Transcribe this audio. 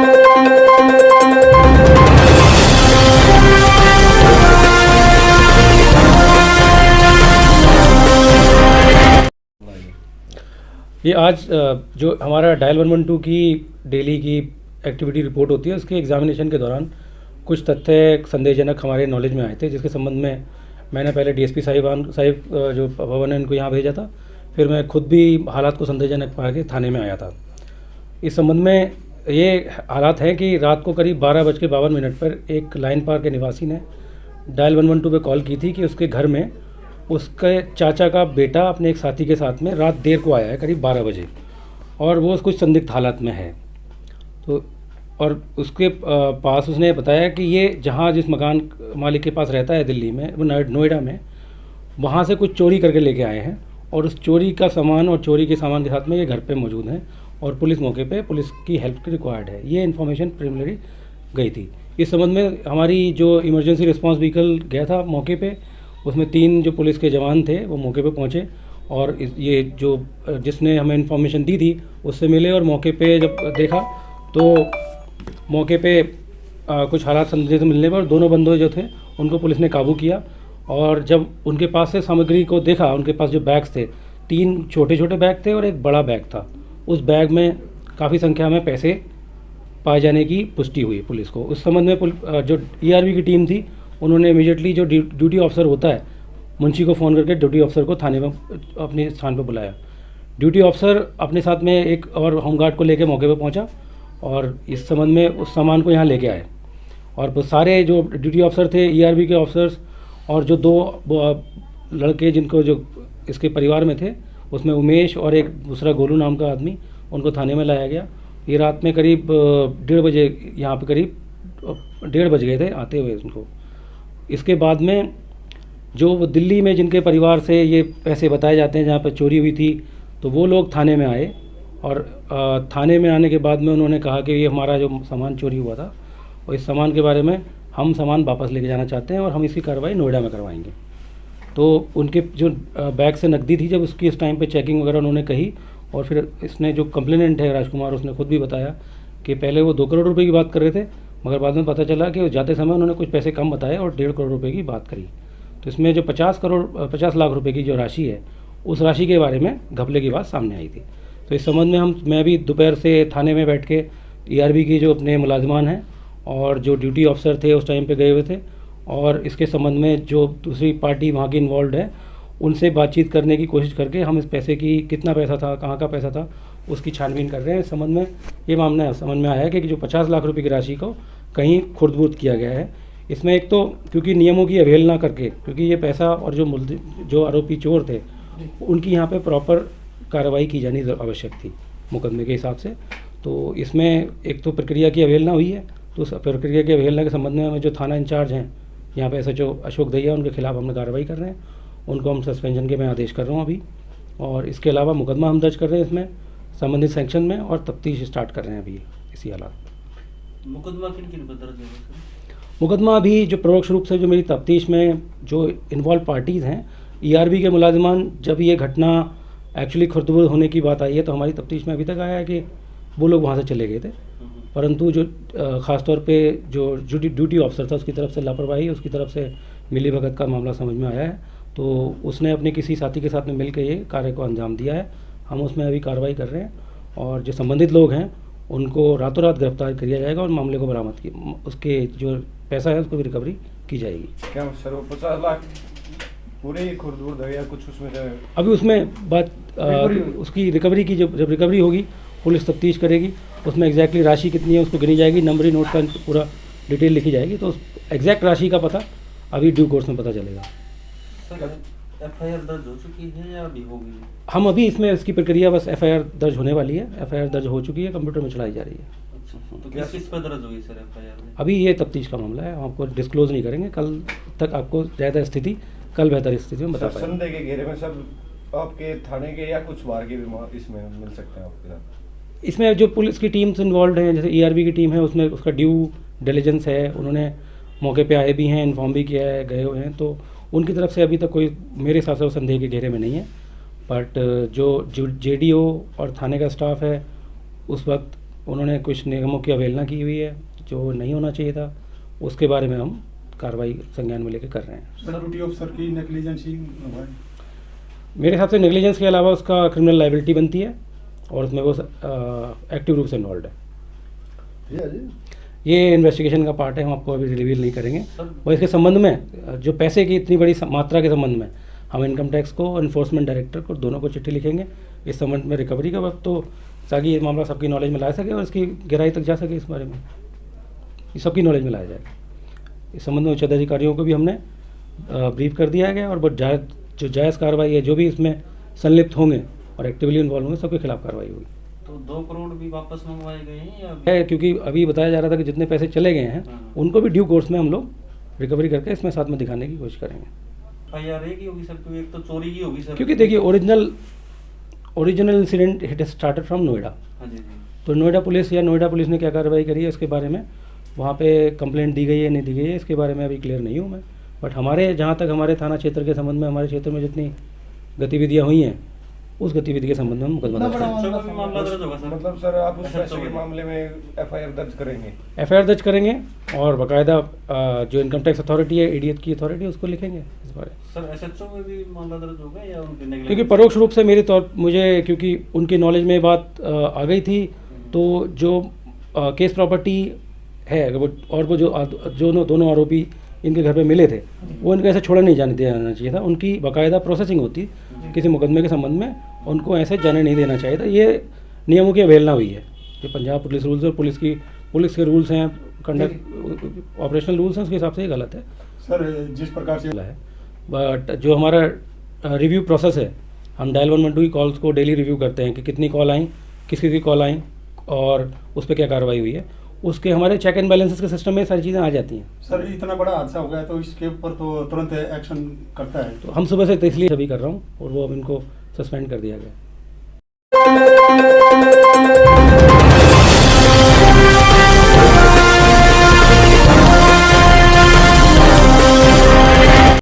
ये आज जो हमारा डायल 112 की डेली की एक्टिविटी रिपोर्ट होती है, उसके एग्जामिनेशन के दौरान कुछ तथ्य संदेहजनक हमारे नॉलेज में आए थे, जिसके संबंध में मैंने पहले डीएसपी साहिब जो भवन है उनको यहाँ भेजा था। फिर मैं खुद भी हालात को संदेहजनक पा के थाने में आया था। इस संबंध में ये हालात हैं कि रात को करीब 12:52 पर एक लाइन पार के निवासी ने डायल 112 पे कॉल की थी कि उसके घर में उसके चाचा का बेटा अपने एक साथी के साथ में रात देर को आया है, करीब 12 बजे, और वो कुछ संदिग्ध हालत में है। तो और उसके पास उसने बताया कि ये जहाँ जिस मकान मालिक के पास रहता है दिल्ली में, वो नोएडा में, वहाँ से कुछ चोरी करके लेके आए हैं और उस चोरी का सामान और चोरी के सामान के साथ में ये घर पे मौजूद हैं और पुलिस मौके पे पुलिस की हेल्प की रिक्वायर्ड है। ये इन्फॉर्मेशन प्रिलिमिनरी गई थी। इस संबंध में हमारी जो इमरजेंसी रिस्पांस व्हीकल गया था मौके पे, उसमें 3 जो पुलिस के जवान थे वो मौके पे पहुँचे और ये जो जिसने हमें इन्फॉर्मेशन दी थी उससे मिले और मौके पे जब देखा तो मौके पे कुछ हालात संदिग्ध मिलने पर दोनों बंदे जो थे उनको पुलिस ने काबू किया। और जब उनके पास से सामग्री को देखा, उनके पास जो बैग्स थे, 3 छोटे छोटे बैग थे और एक बड़ा बैग था। उस बैग में काफ़ी संख्या में पैसे पाए जाने की पुष्टि हुई पुलिस को। उस संबंध में जो ईआरबी की टीम थी उन्होंने इमीडिएटली जो ड्यूटी ऑफिसर होता है मुंशी को फ़ोन करके ड्यूटी ऑफिसर को थाने में अपने स्थान पर बुलाया। ड्यूटी ऑफिसर अपने साथ में एक और होमगार्ड को लेकर मौके पर पहुंचा और इस संबंध में उस सामान को यहाँ लेके आए। और वो सारे जो ड्यूटी ऑफिसर थे, ईआरबी के ऑफिसर्स और जो 2 लड़के जिनको जो इसके परिवार में थे, उसमें उमेश और एक दूसरा गोलू नाम का आदमी, उनको थाने में लाया गया। ये रात में करीब 1:30 बजे यहाँ पे करीब 1:30 बज गए थे आते हुए उनको। इसके बाद में जो दिल्ली में जिनके परिवार से ये पैसे बताए जाते हैं जहाँ पर चोरी हुई थी, तो वो लोग थाने में आए और थाने में आने के बाद में उन्होंने कहा कि ये हमारा जो सामान चोरी हुआ था और इस सामान के बारे में हम सामान वापस लेके जाना चाहते हैं और हम इसकी कार्रवाई नोएडा में करवाएंगे। तो उनके जो बैग से नकदी थी, जब उसकी इस टाइम पे चेकिंग वगैरह उन्होंने कही और फिर इसने जो कंप्लेनेंट है राजकुमार, उसने खुद भी बताया कि पहले वो 2 करोड़ रुपए की बात कर रहे थे, मगर बाद में पता चला कि जाते समय उन्होंने कुछ पैसे कम बताए और 1.5 करोड़ रुपये की बात करी। तो इसमें जो 50 लाख रुपए की जो राशि है, उस राशि के बारे में घपले की बात सामने आई थी। तो इस संबंध में मैं भी दोपहर से थाने में बैठ के ईआरबी की जो अपने मुलाजिमान हैं और जो ड्यूटी ऑफिसर थे उस टाइम पे गए हुए थे और इसके संबंध में जो दूसरी पार्टी वहाँ की इन्वॉल्व है उनसे बातचीत करने की कोशिश करके हम इस पैसे की, कितना पैसा था, कहाँ का पैसा था, उसकी छानबीन कर रहे हैं। इस संबंध में ये मामला समझ में आया है कि जो 50 लाख रुपये की राशि को कहीं खुर्द-बुर्द किया गया है। इसमें एक तो क्योंकि नियमों की अवहेलना करके, क्योंकि ये पैसा और जो आरोपी चोर थे उनकी यहाँ पे प्रॉपर कार्रवाई की जानी आवश्यक थी मुकदमे के हिसाब से। तो इसमें एक तो प्रक्रिया की अवहेलना हुई है, तो उस प्रक्रिया की अवहेलना के संबंध में जो थाना इंचार्ज हैं यहाँ पे एसएचओ अशोक दहिया, उनके खिलाफ हमने कार्रवाई कर रहे हैं। उनको हम सस्पेंशन के मैं आदेश कर रहा हूँ अभी, और इसके अलावा मुकदमा हम दर्ज कर रहे हैं इसमें संबंधित सेक्शन में और तफ्तीश स्टार्ट कर रहे हैं अभी इसी हालात। मुकदमा किन दर्ज है? मुकदमा अभी जो परोक्ष रूप से जो मेरी तफ्तीश में जो इन्वॉल्व पार्टीज़ हैं, ईआरबी के मुलाजिमान, जब ये घटना एक्चुअली खुर्द-बुर्द होने की बात आई है तो हमारी तफ्तीश में अभी तक आया है कि वो लोग वहाँ से चले गए थे, परंतु जो ख़ासतौर पे जो ड्यूटी ऑफिसर था उसकी तरफ से लापरवाही, उसकी तरफ से मिलीभगत का मामला समझ में आया है। तो उसने अपने किसी साथी के साथ में मिलकर ये कार्य को अंजाम दिया है। हम उसमें अभी कार्रवाई कर रहे हैं और जो संबंधित लोग हैं उनको रातों रात गिरफ्तार किया जाएगा और मामले को बरामद की, उसके जो पैसा है उसको भी रिकवरी की जाएगी। क्या सर 50 लाख पूरे ही खुर्द-बुर्द है या कुछ उसमें अभी उसमें बात उसकी रिकवरी की, जब रिकवरी होगी पुलिस तफ्तीश करेगी, उसमें एग्जैक्टली राशि कितनी है उसको गिनी जाएगी, नंबरी नोट का पूरा डिटेल लिखी जाएगी, तो उस एग्जैक्ट राशि का पता अभी ड्यू कोर्स में पता चलेगा। सर एफआईआर दर्ज हो चुकी है या अभी होगी? हम अभी इसमें इसकी प्रक्रिया, बस एफआईआर दर्ज होने वाली है, एफआईआर दर्ज हो चुकी है, कंप्यूटर में चलाई जा रही है। अच्छा, तो किस पर दर्ज हुई सर एफआईआर में? अभी ये तफ्तीश का मामला है, हम आपको डिस्क्लोज नहीं करेंगे, कल तक आपको ज़्यादा स्थिति, कल बेहतर स्थिति में बता पाएंगे। संदेह के घेरे में सब आपके थाने के या कुछ बाहर के भी इसमें मिल सकते हैं आपके साथ? इसमें जो पुलिस की टीम्स इन्वॉल्व हैं, जैसे ईआरबी की टीम है, उसमें उसका ड्यू डिलीजेंस है, उन्होंने मौके पे आए भी हैं, इन्फॉर्म भी किया है, गए हुए हैं, तो उनकी तरफ से अभी तक कोई मेरे हिसाब से संदेह के घेरे में नहीं है। बट जो जेडीओ और थाने का स्टाफ है उस वक्त उन्होंने कुछ नियमों की अवहेलना की हुई है जो नहीं होना चाहिए था, उसके बारे में हम कार्रवाई संज्ञान में लेकर कर रहे हैं। सर ड्यूटी ऑफिसर की नेग्लिजेंसी है। मेरे हिसाब से नेग्लिजेंस के अलावा उसका क्रिमिनल लायबिलिटी बनती है और उसमें वो एक्टिव रूप से इन्वॉल्व है। ये इन्वेस्टिगेशन का पार्ट है, हम आपको अभी रिवील नहीं करेंगे। और इसके संबंध में जो पैसे की इतनी बड़ी मात्रा के संबंध में हम इनकम टैक्स को और इन्फोर्समेंट डायरेक्टर को दोनों को चिट्ठी लिखेंगे इस संबंध में रिकवरी का वक्त, तो ताकि ये मामला सबकी नॉलेज में ला सके और इसकी गहराई तक जा सके। इस बारे में ये सबकी नॉलेज में लाया जाएगा। इस संबंध में उच्च अधिकारियों को भी हमने ब्रीफ कर दिया गया और बहुत जो जायज़ कार्रवाई है, जो भी इसमें संलिप्त होंगे और एक्टिवली इन्वॉल्व होंगे, सबके खिलाफ कार्रवाई होगी। तो 2 करोड़ भी वापस मंगवाए गए हैं या है, क्योंकि अभी बताया जा रहा था कि जितने पैसे चले गए हैं उनको भी ड्यू कोर्स में हम लोग रिकवरी करके इसमें साथ में दिखाने की कोशिश करेंगे। FIR एक ही होगी सर, क्योंकि एक तो चोरी की होगी सर। क्योंकि देखिए original incident it started from Noida. हाँ जी जी। तो नोएडा पुलिस ने क्या कार्रवाई करी है इसके बारे में, वहाँ पे कंप्लेंट दी गई है नहीं दी गई है, इसके बारे में अभी क्लियर नहीं हूँ मैं। बट हमारे जहाँ तक हमारे थाना क्षेत्र के संबंध में, हमारे क्षेत्र में जितनी गतिविधियाँ हुई हैं उस गतिविधि के संबंध में हम मुकदमा दर्ज करेंगे। SHO का भी मामला दर्ज होगा सर। मतलब सर आप उस पैसे के मामले में FIR दर्ज करेंगे? FIR दर्ज करेंगे और बाकायदा जो इनकम टैक्स अथॉरिटी है, ADF की अथॉरिटी है, उसको लिखेंगे इस बारे में। सर SHO में भी मामला दर्ज होगा या उनके नेगलेक्ट? क्योंकि परोक्ष रूप से मुझे क्योंकि उनकी नॉलेज में बात आ गई थी, तो जो केस प्रॉपर्टी है वो जो दोनों आरोपी इनके घर पे मिले थे, वो इनको ऐसे छोड़ा नहीं जाने देना चाहिए था। उनकी बाकायदा प्रोसेसिंग होती किसी मुकदमे के संबंध में, उनको ऐसे जाने नहीं देना चाहिए था। ये नियमों की अवहेलना हुई है। ये पंजाब पुलिस रूल्स और पुलिस के रूल्स हैं, कंडक्ट ऑपरेशनल रूल्स हैं, उसके हिसाब से ये गलत है सर। जिस प्रकार से है, बट जो हमारा रिव्यू प्रोसेस है, हम डायल 112 की कॉल्स को डेली रिव्यू करते हैं कि कितनी कॉल आई, किसी की कॉल आई और उस पर क्या कार्रवाई हुई है। उसके हमारे चेक एंड बैलेंसेस के सिस्टम में सारी चीज़ें आ जाती हैं। सर इतना बड़ा हादसा हो गया तो इसके ऊपर तो तुरंत एक्शन करता है। तो हम सुबह से इसलिए सभी कर रहा हूँ और वो अब इनको सस्पेंड कर दिया गया।